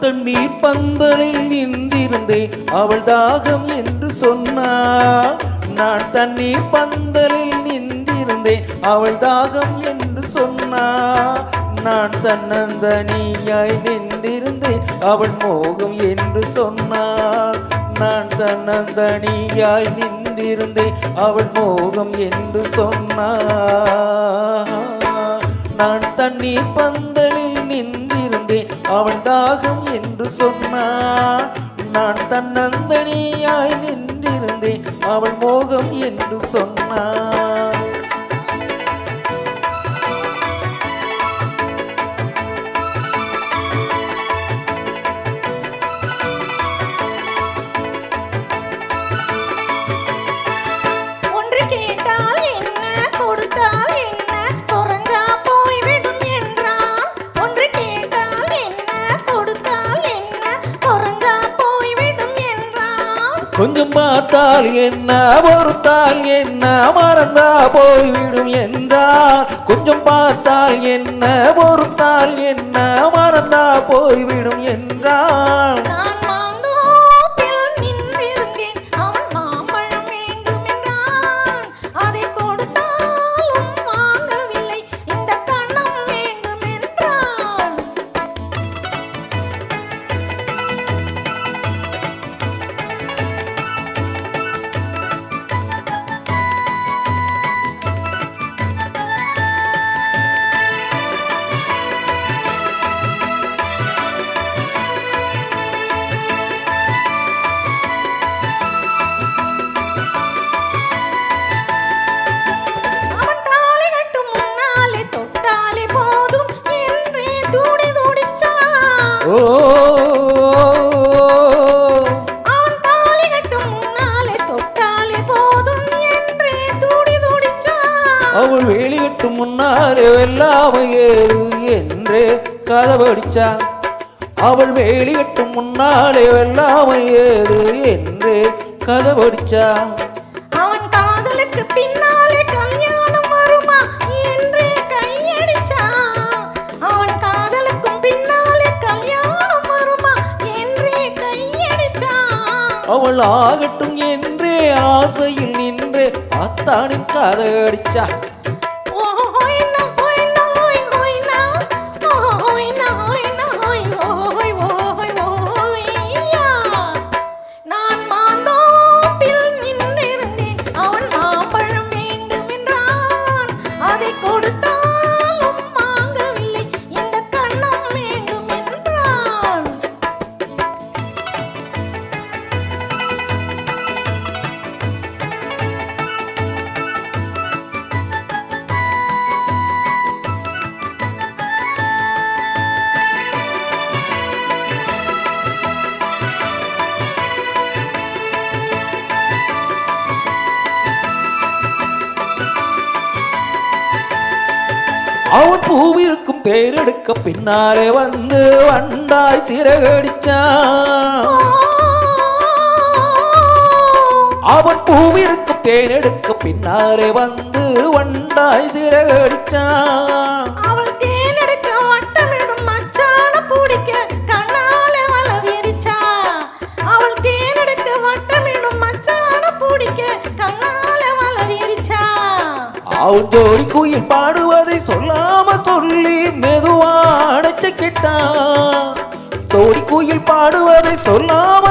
தண்ணீர் பந்தலில் நின்றிருந்தேன் அவள் தாகம் என்று சொன்னாள். நான் தண்ணீர் பந்தலில் நின்றிருந்தேன் அவள் தாகம் என்று சொன்னாள். நான் தன்னந்தனியாய் நின்றிருந்தேன் அவள் மோகம் என்று சொன்னாள். நான் தன்னந்தனியாய் நின்றிருந்தேன் அவள் மோகம் என்று சொன்னாள். நான் தண்ணீர் பந்தலில் நின்றிருந்தேன் அவள் தாகம் என்று சொன்னாள். நான் தன்னந்தனியாய் நின்றிருந்தேன் அவள் மோகம் என்று சொன்னாள். கொஞ்சம் பார்த்தால் என்ன பொறுத்தால் என்ன மறந்தா போய்விடும் என்றார். கொஞ்சம் பார்த்தால் என்ன பொறுத்தால் என்ன மறந்தா போய்விடும் என்றார். அவள் வேலி கட்டும் முன்னாலே வெல்லாமை ஏறு என்றே கதவடிச்சா. அவள் வேலி கட்டும் முன்னாலே வெல்லாமை ஏறு என்றே கதவடிச்சா. அவன் காதலுக்கு பின்னாலே கல்யாணம் வருமா என்றே கையடிச்சா. அவன் காதலுக்கும் பின்னாலே கல்யாணம் வருமா என்றே கையடிச்சா. அவள் ஆகட்டும் என்றே ஆசையில் நின்றே அத்தானின் கதவடிச்சா. அவன் பூவிருக்கும் தேரெடுக்க பின்னாலே வந்து வண்டாய் சிறகடிச்சான். அவன் பூவிருக்கும் தேரெடுக்க பின்னாலே வந்து வண்டாய் சிறகடிச்சான். அவள் தேனெடுக்க வட்டமிடும் மச்சான பிடிக்க கண்ணாலே வல விரிச்சா. அவள் தேனெடுக்க வட்டமிடும் மச்சான பிடிக்க கண்ணாலே வல விரிச்சா. அவன் ஜோடி குயில் பாடுவதை சொல்லாம சொல்லி மெதுவா அடைச்சுக்கிட்டான். ஜோடி குயில் பாடுவதை சொல்லாம